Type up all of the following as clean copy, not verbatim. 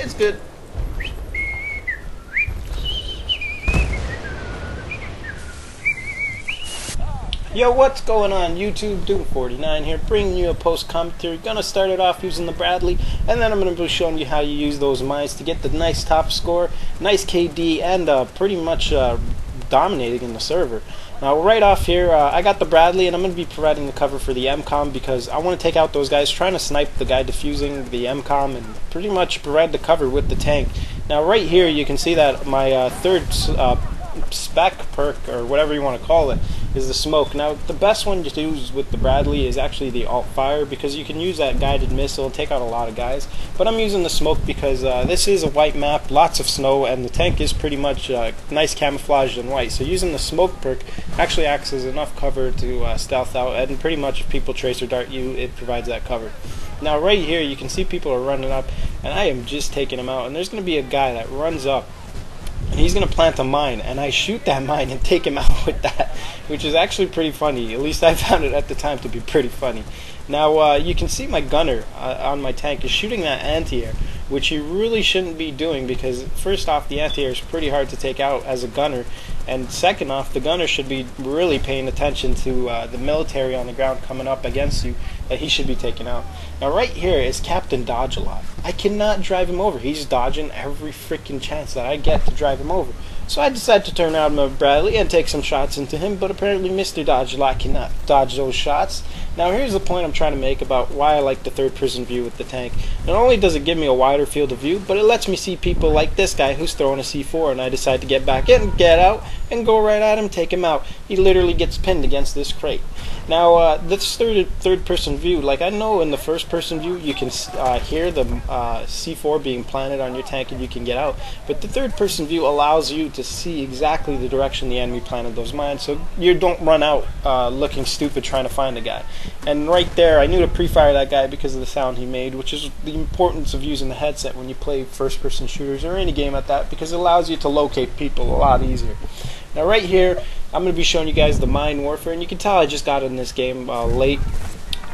It's good. Yo, what's going on YouTube? Doom49 here, bringing you a post commentary. Gonna start it off using the Bradley, and then I'm gonna be showing you how you use those mines to get the nice top score, nice KD, and pretty much dominating in the server. Now, right off here, I got the Bradley, and I'm gonna be providing the cover for the MCOM because I want to take out those guys trying to snipe the guy defusing the MCOM and pretty much provide the cover with the tank. Now, right here, you can see that my third spec perk, or whatever you want to call it, is the smoke. Now, the best one to use with the Bradley is actually the alt fire, because you can use that guided missile and take out a lot of guys. But I'm using the smoke because this is a white map, lots of snow, and the tank is pretty much nice camouflaged in white. So using the smoke perk actually acts as enough cover to stealth out, and pretty much if people tracer dart you, it provides that cover. Now, right here, you can see people are running up, and I am just taking them out. And there's going to be a guy that runs up, and he's going to plant a mine, and I shoot that mine and take him out with that, which is actually pretty funny. At least I found it at the time to be pretty funny. Now, you can see my gunner on my tank is shooting that anti-air, which you really shouldn't be doing because, first off, the anti-air is pretty hard to take out as a gunner, and second off, the gunner should be really paying attention to the military on the ground coming up against you that he should be taking out. Now, right here is Captain Dodge-A-Lot. I cannot drive him over. He's dodging every freaking chance that I get to drive him over. So I decided to turn out my Bradley and take some shots into him, but apparently Mr. Dodge-A-Lot cannot dodge those shots. Now, here's the point I'm trying to make about why I like the third-person view with the tank. Not only does it give me a wider field of view, but it lets me see people like this guy who's throwing a C4, and I decide to get back in, get out, and go right at him, take him out. He literally gets pinned against this crate. Now, this third-person view, like I know in the first-person view you can hear the C4 being planted on your tank and you can get out, but the third-person view allows you to see exactly the direction the enemy planted those mines, so you don't run out looking stupid trying to find the guy. And right there, I knew to pre-fire that guy because of the sound he made, which is the importance of using the headset when you play first-person shooters or any game at that, because it allows you to locate people a lot easier. Now, right here, I'm going to be showing you guys the mine warfare, and you can tell I just got in this game late,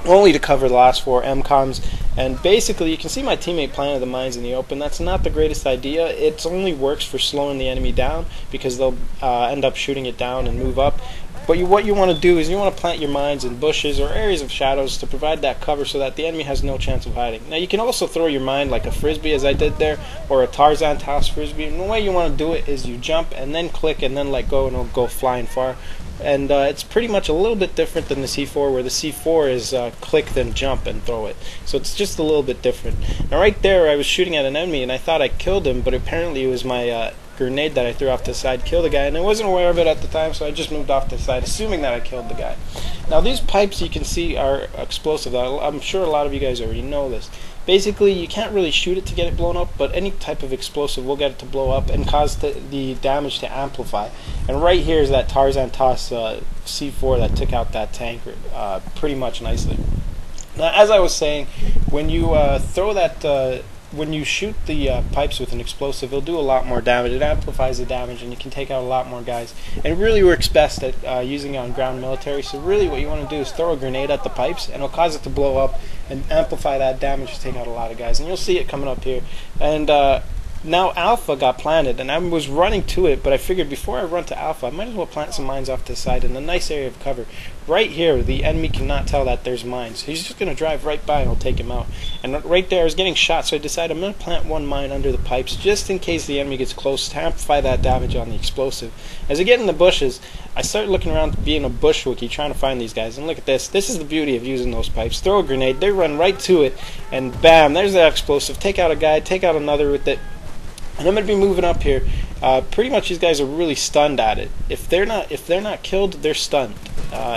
only to cover the last 4 MCOMs, and basically you can see my teammate planted the mines in the open. That's not the greatest idea. It only works for slowing the enemy down because they'll end up shooting it down and move up. But what you want to do is you want to plant your mines in bushes or areas of shadows to provide that cover so that the enemy has no chance of hiding. Now, you can also throw your mine like a frisbee, as I did there, or a Tarzan toss frisbee. And the way you want to do it is you jump and then click and then let go, and it'll go flying far. And it's pretty much a little bit different than the C4, where the C4 is click then jump and throw it. So it's just a little bit different. Now, right there, I was shooting at an enemy and I thought I killed him, but apparently it was my grenade that I threw off to the side killed the guy, and I wasn't aware of it at the time, so I just moved off to the side assuming that I killed the guy. Now, these pipes you can see are explosive. I'm sure a lot of you guys already know this. Basically, you can't really shoot it to get it blown up, but any type of explosive will get it to blow up and cause the damage to amplify. And right here is that Tarzan toss C4 that took out that tank pretty much nicely. Now, as I was saying, when you throw that when you shoot the pipes with an explosive, it'll do a lot more damage. It amplifies the damage, and you can take out a lot more guys. And it really works best at using it on ground military. So really what you want to do is throw a grenade at the pipes, and it'll cause it to blow up and amplify that damage to take out a lot of guys. And you'll see it coming up here. And now Alpha got planted, and I was running to it, but I figured before I run to Alpha, I might as well plant some mines off to the side in a nice area of cover. Right here, the enemy cannot tell that there's mines. He's just going to drive right by and I'll take him out. And right there, I was getting shot, so I decided I'm going to plant one mine under the pipes just in case the enemy gets close to amplify that damage on the explosive. As I get in the bushes, I start looking around being a bush wookie trying to find these guys. And look at this. This is the beauty of using those pipes. Throw a grenade, they run right to it, and bam, there's that explosive. Take out a guy, take out another with it. And I'm going to be moving up here. Pretty much these guys are really stunned at it. If they're not killed, they're stunned.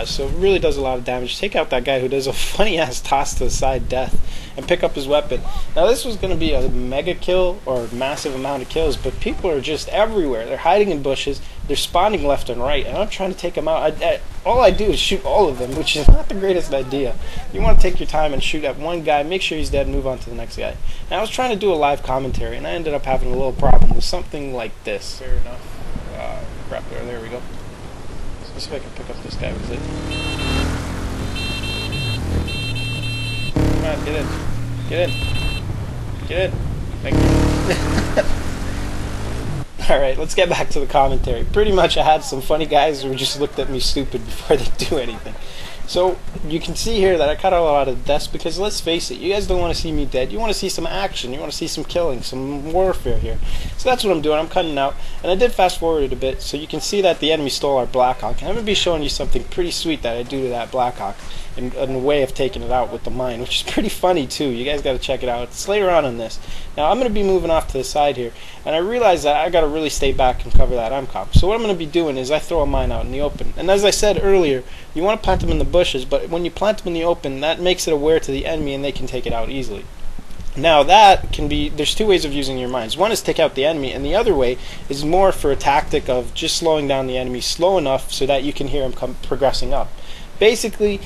So it really does a lot of damage. Take out that guy who does a funny ass toss to the side death and pick up his weapon. Now, this was going to be a mega kill or massive amount of kills, but people are just everywhere. They're hiding in bushes. They're spawning left and right, and I'm trying to take them out. All I do is shoot all of them, which is not the greatest idea. You want to take your time and shoot at one guy, make sure he's dead, and move on to the next guy. Now, I was trying to do a live commentary, and I ended up having a little problem with something like this. Fair enough. Crap, there we go. Let's see if I can pick up this guy with it. Come on, get in. Get in. Get in. Thank you. Alright, let's get back to the commentary. Pretty much I had some funny guys who just looked at me stupid before they do anything. So, you can see here that I cut out a lot of deaths because, let's face it, you guys don't want to see me dead. You want to see some action. You want to see some killing, some warfare here. So that's what I'm doing. I'm cutting out. And I did fast forward it a bit so you can see that the enemy stole our Blackhawk. And I'm going to be showing you something pretty sweet that I do to that Blackhawk in a way of taking it out with the mine, which is pretty funny too. You guys got to check it out. It's later on this. Now, I'm going to be moving off to the side here. And I realize that I got to really stay back and cover that MCOM. So what I'm going to be doing is I throw a mine out in the open. And as I said earlier, you want to plant them in the bushes, but when you plant them in the open, that makes it aware to the enemy and they can take it out easily. Now that can be, there's two ways of using your mines. One is take out the enemy, and the other way is more for a tactic of just slowing down the enemy slow enough so that you can hear him progressing up. Basically,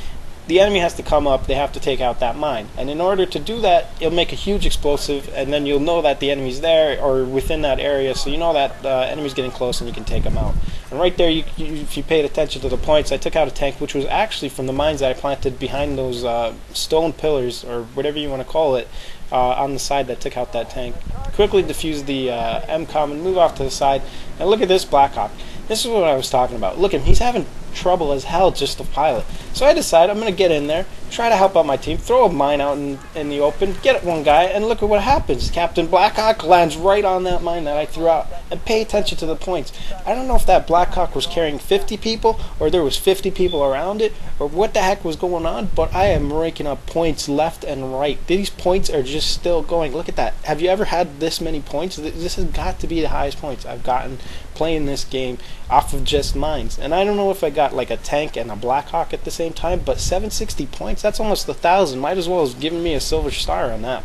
the enemy has to come up, they have to take out that mine. And in order to do that, it'll make a huge explosive, and then you'll know that the enemy's there or within that area, so you know that the enemy's getting close and you can take them out. And right there, if you paid attention to the points, I took out a tank, which was actually from the mines that I planted behind those stone pillars, or whatever you want to call it, on the side that took out that tank. Quickly defuse the MCOM and move off to the side. And look at this Blackhawk. This is what I was talking about. Look at him. He's having trouble as hell just to pilot. So I decided I'm going to get in there, try to help out my team, throw a mine out in the open, get at one guy, and look at what happens. Captain Blackhawk lands right on that mine that I threw out. And pay attention to the points. I don't know if that Blackhawk was carrying 50 people, or there was 50 people around it, or what the heck was going on, but I am raking up points left and right. These points are just still going. Look at that. Have you ever had this many points? This has got to be the highest points I've gotten playing this game off of just mines. And I don't know if I got like a tank and a Blackhawk at the same time, but 760 points, that's almost 1,000. Might as well have given me a silver star on that.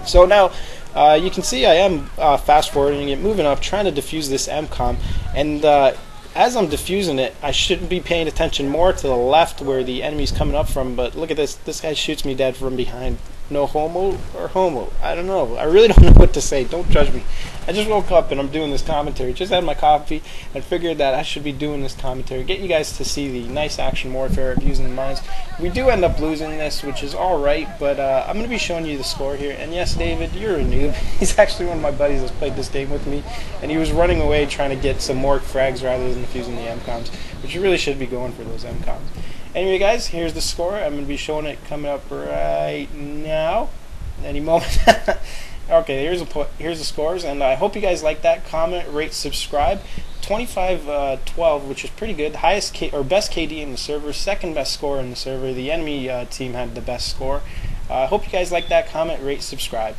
So now you can see I am fast forwarding it, moving up, trying to defuse this MCOM, and as I'm defusing it, I should be paying attention more to the left where the enemy's coming up from, but look at this. This guy shoots me dead from behind. No homo or homo. I don't know. I really don't know what to say. Don't judge me. I just woke up and I'm doing this commentary. Just had my coffee and figured that I should be doing this commentary. Get you guys to see the nice action warfare of using the mines. We do end up losing this, which is alright, but I'm going to be showing you the score here. And yes, David, you're a noob. He's actually one of my buddies that's played this game with me, and he was running away trying to get some more frags rather than defusing the MCOMs, which you really should be going for those MCOMs. Anyway, guys, here's the score. I'm going to be showing it coming up right now, any moment. Okay, here's the scores, and I hope you guys like that. Comment, rate, subscribe. 25-12, which is pretty good. Highest best KD in the server, second best score in the server. The enemy team had the best score. I hope you guys like that. Comment, rate, subscribe.